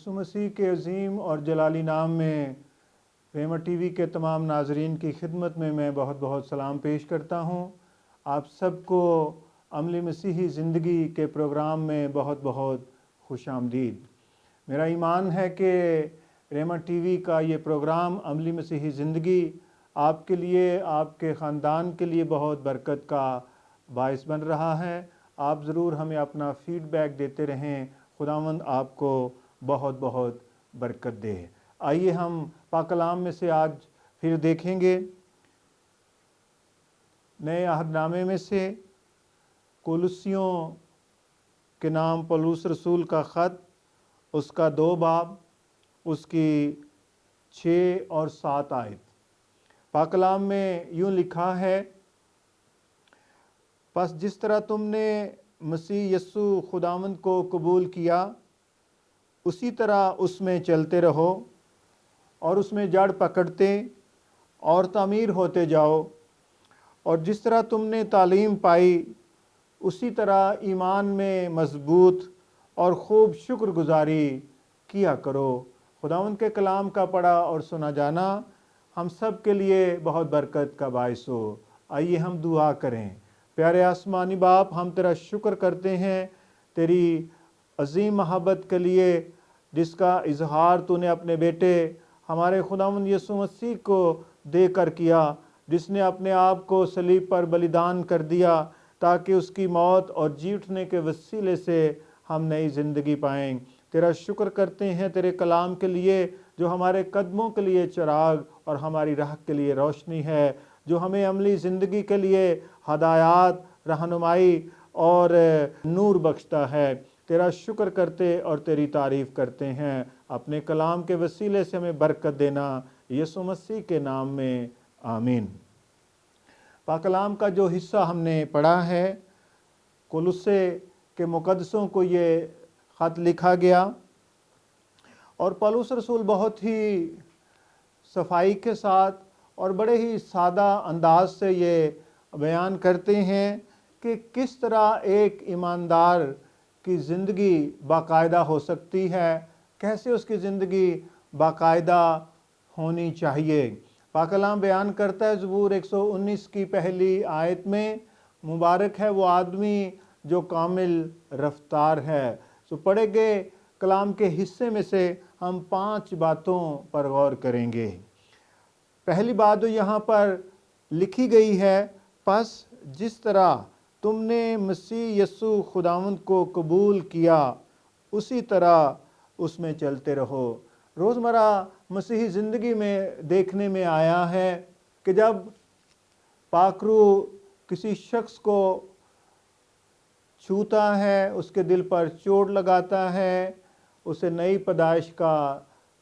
یسوع مسیح کے عظیم اور جلالی نام میں ریما ٹی وی کے تمام ناظرین کی خدمت میں بہت بہت سلام پیش کرتا ہوں۔ آپ سب کو عملی مسیحی زندگی کے پروگرام میں بہت بہت خوش آمدید۔ میرا ایمان ہے کہ ریما ٹی وی کا یہ پروگرام عملی مسیحی زندگی آپ کے لیے، آپ کے خاندان کے لیے بہت برکت کا باعث بن رہا ہے۔ آپ ضرور ہمیں اپنا فیڈ بیک دیتے رہیں۔ خداوند آپ کو بہت بہت برکت دے۔ آئیے ہم پاک کلام میں سے آج پھر دیکھیں گے نئے عہد نامے میں سے کولوسیوں کے نام پولس رسول کا خط، اس کا 2 باب، اس کی 6 اور 7 آیت۔ پاک کلام میں یوں لکھا ہے، پس جس طرح تم نے مسیح یسوع خداوند کو قبول کیا اسی طرح اس میں چلتے رہو اور اس میں جڑ پکڑتے اور تعمیر ہوتے جاؤ، اور جس طرح تم نے تعلیم پائی اسی طرح ایمان میں مضبوط اور خوب شکر گزاری کیا کرو۔ خداوند کے کلام کا پڑھا اور سنا جانا ہم سب کے لیے بہت برکت کا باعث ہو۔ آئیے ہم دعا کریں۔ پیارے آسمانی باپ، ہم تیرا شکر کرتے ہیں تیری عظیم محبت کے لیے جس کا اظہار تو نے اپنے بیٹے ہمارے خداوند یسوع مسیح کو دے کر کیا، جس نے اپنے آپ کو صلیب پر بلیدان کر دیا تاکہ اس کی موت اور جی اٹھنے کے وسیلے سے ہم نئی زندگی پائیں۔ تیرا شکر کرتے ہیں تیرے کلام کے لیے جو ہمارے قدموں کے لیے چراغ اور ہماری راہ کے لیے روشنی ہے، جو ہمیں عملی زندگی کے لیے ہدایات، رہنمائی اور نور بخشتا ہے۔ تیرا شکر کرتے اور تیری تعریف کرتے ہیں۔ اپنے کلام کے وسیلے سے ہمیں برکت دینا، یسوع مسیح کے نام میں آمین۔ پاک کلام کا جو حصہ ہم نے پڑھا ہے، کولوسے کے مقدسوں کو یہ خط لکھا گیا، اور پولس رسول بہت ہی صفائی کے ساتھ اور بڑے ہی سادہ انداز سے یہ بیان کرتے ہیں کہ کس طرح ایک ایماندار کی زندگی باقاعدہ ہو سکتی ہے، کیسے اس کی زندگی باقاعدہ ہونی چاہیے۔ پاک کلام بیان کرتا ہے زبور 119 کی پہلی آیت میں، مبارک ہے وہ آدمی جو کامل رفتار ہے۔ پڑھے گئے کلام کے حصے میں سے ہم 5 باتوں پر غور کریں گے۔ پہلی بات جو یہاں پر لکھی گئی ہے، پس جس طرح تم نے مسیح یسوع خداوند کو قبول کیا اسی طرح اس میں چلتے رہو۔ روزمرہ مسیحی زندگی میں دیکھنے میں آیا ہے کہ جب پاک روح کسی شخص کو چھوتا ہے، اس کے دل پر چوٹ لگاتا ہے، اسے نئی پیدائش کا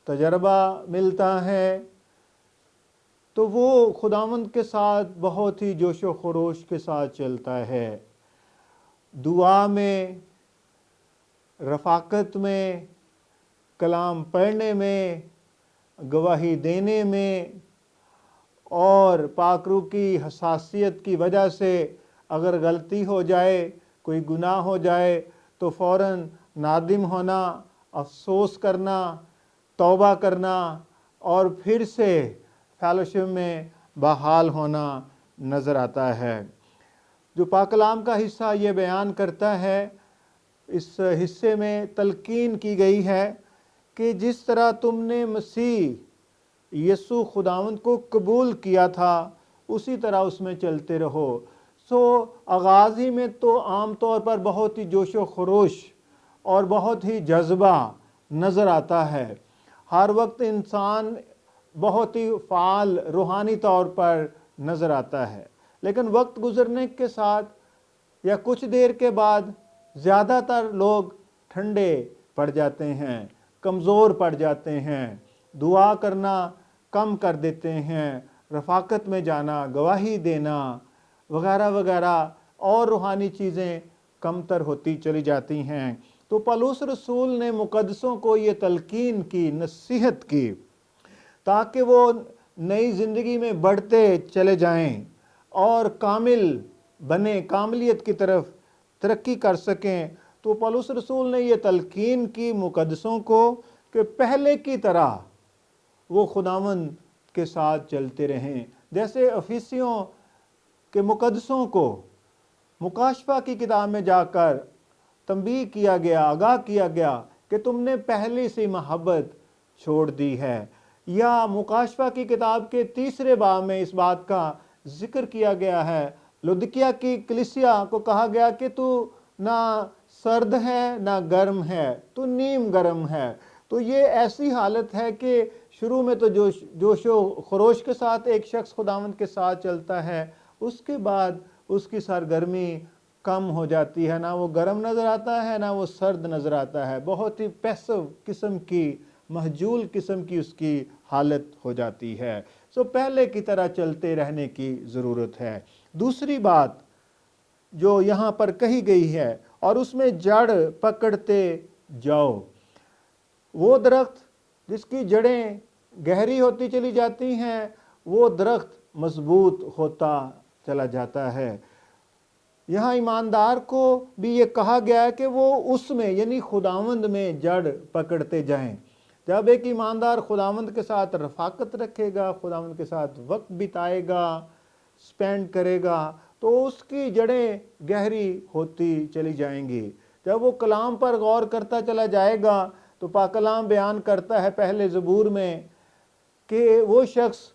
تجربہ ملتا ہے، تو وہ خداوند کے ساتھ بہت ہی جوش و خروش کے ساتھ چلتا ہے۔ دعا میں، رفاقت میں، کلام پڑھنے میں، گواہی دینے میں، اور پاک روح کی حساسیت کی وجہ سے اگر غلطی ہو جائے، کوئی گناہ ہو جائے تو فوراً نادم ہونا، افسوس کرنا، توبہ کرنا اور پھر سے فیلوشپ میں بحال ہونا نظر آتا ہے۔ جو پاک کلام کا حصہ یہ بیان کرتا ہے، اس حصے میں تلقین کی گئی ہے کہ جس طرح تم نے مسیح یسوع خداوند کو قبول کیا تھا اسی طرح اس میں چلتے رہو۔ آغاز ہی میں تو عام طور پر بہت ہی جوش و خروش اور بہت ہی جذبہ نظر آتا ہے۔ ہر وقت انسان بہت ہی فعال روحانی طور پر نظر آتا ہے، لیکن وقت گزرنے کے ساتھ یا کچھ دیر کے بعد زیادہ تر لوگ ٹھنڈے پڑ جاتے ہیں، کمزور پڑ جاتے ہیں، دعا کرنا کم کر دیتے ہیں، رفاقت میں جانا، گواہی دینا وغیرہ وغیرہ اور روحانی چیزیں کمتر ہوتی چلی جاتی ہیں۔ تو پولس رسول نے مقدسوں کو یہ تلقین کی، نصیحت کی، تاکہ وہ نئی زندگی میں بڑھتے چلے جائیں اور کامل بنے، کاملیت کی طرف ترقی کر سکیں۔ تو پولس رسول نے یہ تلقین کی مقدسوں کو कि पहले की तरह वो खुदावंद के साथ चलते रहें। जैसे अफिसियों के मुकद्दसों को मुकाशफा की किताब में जाकर तंबीह किया गया, आगाह किया गया कि तुमने पहले से मोहब्बत छोड़ दी है। या मुकाशफा की किताब के 3 बाब में इस बात का जिक्र किया गया है। लुदिकिया की कलीसिया को कहा गया कि तू ना सर्द है ना गर्म है, तू नीम गर्म है। तो ये ऐसी हालत है कि शुरू में तो जोशो खरोश के साथ एक शख्स खुदावंद के साथ चलता है, उसके बाद उसकी सरगर्मी कम हो जाती है, ना वो गर्म नज़र आता है ना वो सर्द नज़र आता है। बहुत ही पैसिव किस्म की, महजूल किस्म की उसकी हालत हो जाती है। सो पहले की तरह चलते रहने की ज़रूरत है। दूसरी बात जो यहाँ पर कही गई है, और उसमें जड़ पकड़ते जाओ। वो दरख्त जिसकी जड़ें गहरी होती चली जाती हैं, वो दरख्त मजबूत होता चला जाता है। यहाँ ईमानदार को भी ये कहा गया है कि वो उसमें यानी खुदावंद में जड़ पकड़ते जाएं। जब एक ईमानदार खुदावंद के साथ रफाकत रखेगा, खुदावंद के साथ वक्त बिताएगा, स्पेंड करेगा, तो उसकी जड़ें गहरी होती चली जाएंगी। जब वो कलाम पर गौर करता चला जाएगा, तो पाक कलाम बयान करता है पहले ज़बूर में कि वो शख्स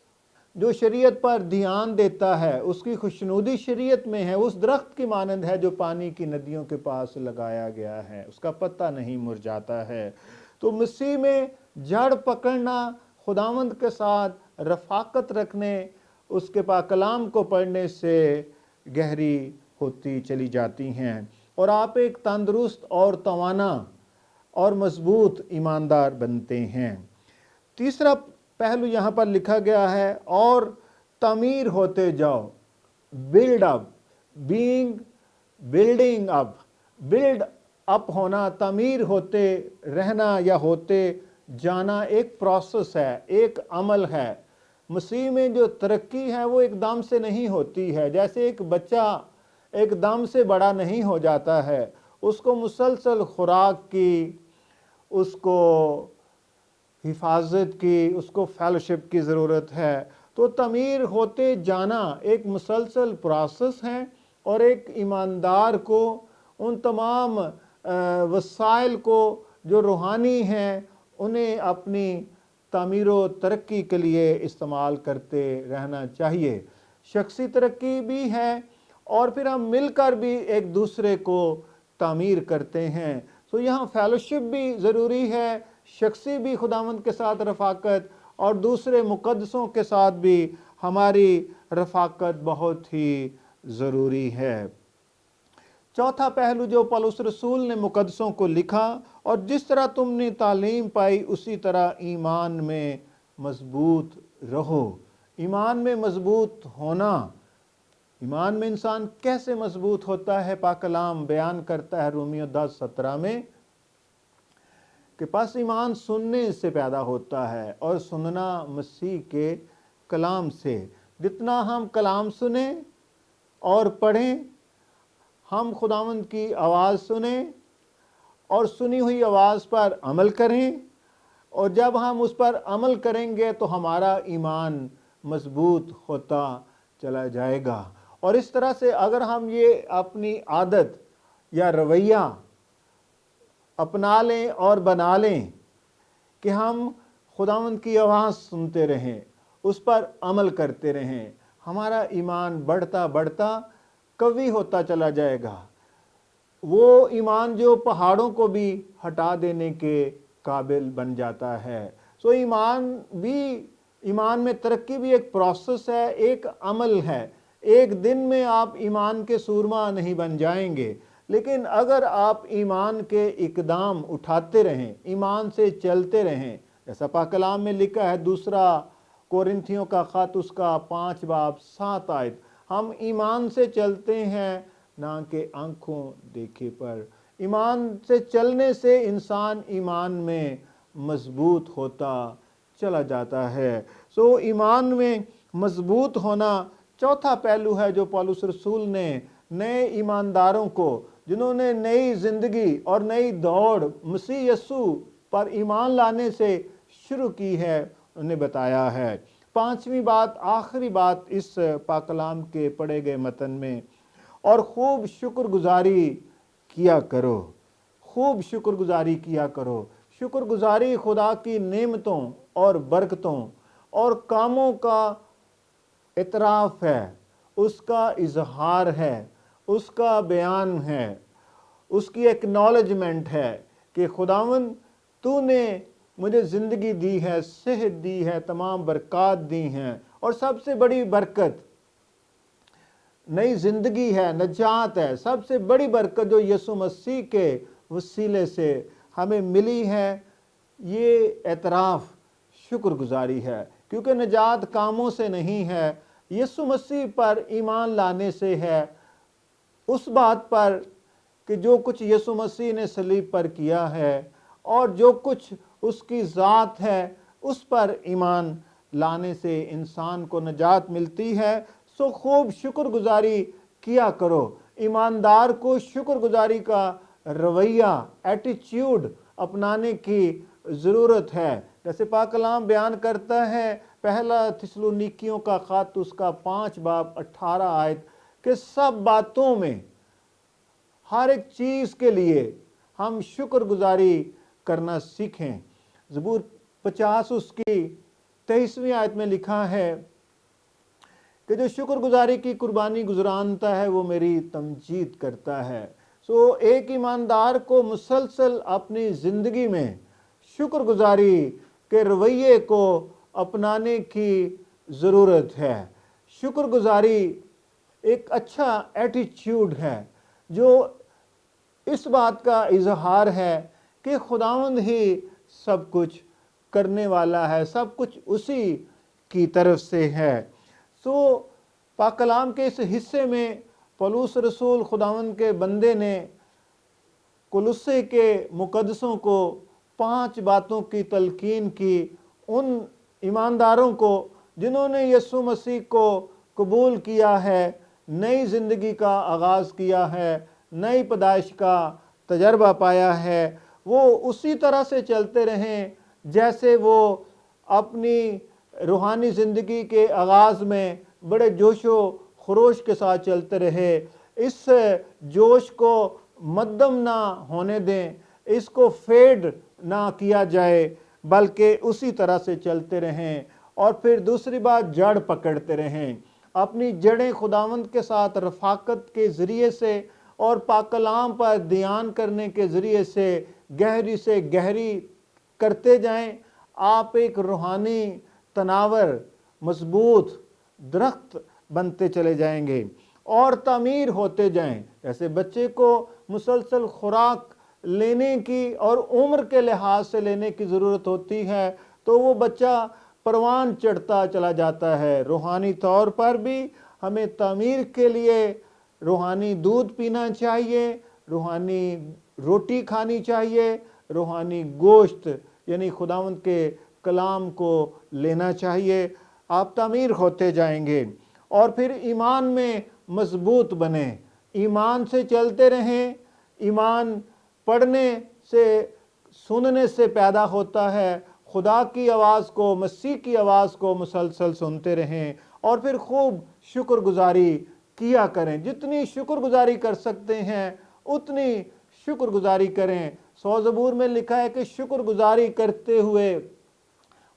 जो शरीयत पर ध्यान देता है, उसकी खुशनुदी शरीयत में है, उस दरख्त की मानंद है जो पानी की नदियों के पास लगाया गया है, उसका पत्ता नहीं मुरझाता है। तो मसीह में जड़ पकड़ना, खुदावंद के साथ रफाकत रखने, उसके पाक कलाम को पढ़ने से गहरी होती चली जाती हैं, और आप एक तंदुरुस्त और तवाना और मजबूत ईमानदार बनते हैं। तीसरा पहलू यहाँ पर लिखा गया है, और तमीर होते जाओ। Build up, building up, build up होना, तमीर होते रहना या होते जाना एक प्रोसेस है, एक अमल है। मसीह में जो तरक्की है वो एकदम से नहीं होती है। जैसे एक बच्चा एकदम से बड़ा नहीं हो जाता है, उसको मुसलसल खुराक की, उसको हिफाजत की, उसको फेलोशिप की ज़रूरत है। तो तमीर होते जाना एक मुसलसल प्रोसेस है, और एक ईमानदार को उन तमाम वसाइल को जो रूहानी हैं उन्हें अपनी तामीर व तरक्की के लिए इस्तेमाल करते रहना चाहिए। शख्सी तरक्की भी है, और फिर हम मिलकर भी एक दूसरे को तामीर करते हैं। तो यहाँ फेलोशिप भी ज़रूरी है, शख्सी भी खुदावंद के साथ रफाकत, और दूसरे मुकद्दसों के साथ भी हमारी रफाकत बहुत ही ज़रूरी है। चौथा पहलू जो पौलुस रसूल ने मुकद्दसों को लिखा, और जिस तरह तुमने तालीम पाई उसी तरह ईमान में मजबूत रहो। ईमान में मजबूत होना, ईमान में इंसान कैसे मजबूत होता है, पाक कलाम बयान करता है रोमियो 10:17 में कि पास ईमान सुनने से पैदा होता है, और सुनना मसीह के कलाम से। जितना हम कलाम सुने और पढ़ें, हम खुदावंद की आवाज़ सुने और सुनी हुई आवाज़ पर अमल करें, और जब हम उस पर अमल करेंगे तो हमारा ईमान मजबूत होता चला जाएगा। और इस तरह से अगर हम ये अपनी आदत या रवैया अपना लें और बना लें कि हम खुदावंद की आवाज़ सुनते रहें, उस पर अमल करते रहें, हमारा ईमान बढ़ता बढ़ता कवी होता चला जाएगा। वो ईमान जो पहाड़ों को भी हटा देने के काबिल बन जाता है। सो ईमान में तरक्की भी एक प्रोसेस है, एक अमल है। एक दिन में आप ईमान के सूरमा नहीं बन जाएंगे, लेकिन अगर आप ईमान के इकदाम उठाते रहें, ईमान से चलते रहें, जैसा पाक कलाम में लिखा है, 2 कोरिन्थियों का ख़त उसका 5:7, हम ईमान से चलते हैं ना कि आंखों देखे पर। ईमान से चलने से इंसान ईमान में मजबूत होता चला जाता है। सो ईमान में मजबूत होना चौथा पहलू है जो पौलुस रसूल ने नए ईमानदारों को, जिन्होंने नई ज़िंदगी और नई दौड़ मसीह यस्सु पर ईमान लाने से शुरू की है, उन्हें बताया है। पांचवी बात, आखिरी बात इस पाक कलाम के पढ़े गए मतन में, और खूब शुक्रगुजारी किया करो, खूब शुक्रगुजारी किया करो। शुक्रगुजारी खुदा की नेमतों और बरकतों और कामों का इतराफ़ है, उसका इजहार है, उसका बयान है, उसकी एक्नॉलेजमेंट है कि खुदावन तूने मुझे ज़िंदगी दी है, सेहत दी है, तमाम बरकत दी हैं, और सबसे बड़ी बरकत नई ज़िंदगी है, नजात है। सबसे बड़ी बरकत जो यीशु मसीह के वसीले से हमें मिली है, ये एतराफ़, शुक्रगुजारी है, क्योंकि नजात कामों से नहीं है, यीशु मसीह पर ईमान लाने से है, उस बात पर कि जो कुछ यीशु मसीह ने सलीब पर किया है और जो कुछ उसकी ज़ात है, उस पर ईमान लाने से इंसान को नजात मिलती है। सो खूब शुक्रगुजारी किया करो। ईमानदार को शुक्रगुजारी का रवैया, एटीट्यूड अपनाने की ज़रूरत है। जैसे पाक कलाम बयान करता है, पहला थिस्सलुनीकियों का ख़त उसका 5 बाब 18 आयत, कि सब बातों में, हर एक चीज़ के लिए हम शुक्रगुजारी करना सीखें। ज़बूर 50 उसकी 23वीं आयत में लिखा है कि जो शुक्रगुजारी की कुर्बानी गुजरानता है वो मेरी तमजीद करता है। सो एक ईमानदार को मुसलसल अपनी ज़िंदगी में शुक्रगुजारी के रवैये को अपनाने की ज़रूरत है। शुक्रगुजारी एक अच्छा एटीट्यूड है जो इस बात का इजहार है कि खुदावंद ही सब कुछ करने वाला है, सब कुछ उसी की तरफ से है। सो पाक कलाम के इस हिस्से में पौलुस रसूल खुदावंद के बंदे ने कुलुस्से के मुकद्दसों को 5 बातों की तलकीन की, उन ईमानदारों को जिन्होंने यीशु मसीह को कबूल किया है, नई ज़िंदगी का आगाज़ किया है, नई पैदाइश का तजर्बा पाया है, वो उसी तरह से चलते रहें जैसे वो अपनी रूहानी ज़िंदगी के आगाज़ में बड़े जोशो खरोश के साथ चलते रहे। इस जोश को मद्दम ना होने दें, इसको फेड ना किया जाए, बल्कि उसी तरह से चलते रहें। और फिर दूसरी बात, जड़ पकड़ते रहें, अपनी जड़ें खुदावंद के साथ रफ़ाकत के ज़रिए से और पाक कलाम पर ध्यान करने के ज़रिए से गहरी करते जाएं। आप एक रूहानी तनावर, मजबूत दरख्त बनते चले जाएंगे और तामीर होते जाएं। जैसे बच्चे को मुसलसल खुराक लेने की और उम्र के लिहाज से लेने की ज़रूरत होती है, तो वो बच्चा परवान चढ़ता चला जाता है। रूहानी तौर पर भी हमें तामीर के लिए रूहानी दूध पीना चाहिए, रूहानी रोटी खानी चाहिए, रूहानी गोश्त यानी खुदावंद के कलाम को लेना चाहिए। आप तामीर होते जाएंगे और फिर ईमान में मजबूत बने, ईमान से चलते रहें। ईमान पढ़ने से, सुनने से पैदा होता है। खुदा की आवाज़ को, मसीह की आवाज़ को मुसलसल सुनते रहें और फिर खूब शुक्रगुजारी किया करें। जितनी शुक्रगुजारी कर सकते हैं उतनी शुक्रगुजारी करें। 100 ज़बूर में लिखा है कि शुक्रगुजारी करते हुए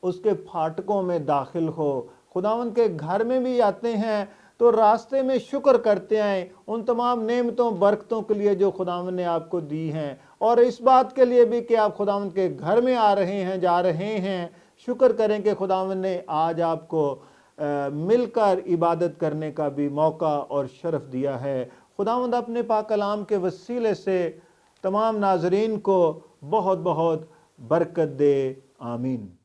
उसके फाटकों में दाखिल हो। खुदावंद के घर में भी आते हैं तो रास्ते में शुक्र करते आएँ उन तमाम नेमतों बरकतों के लिए जो खुदावंद ने आपको दी हैं, और इस बात के लिए भी कि आप खुदावंद के घर में आ रहे हैं, जा रहे हैं। शुक्र करें कि खुदावंद ने आज आपको मिलकर इबादत करने का भी मौका और शरफ दिया है। खुदावंद अपने पाक कलाम के वसीले से तमाम नाज़रीन को बहुत बहुत बरकत दे। आमीन।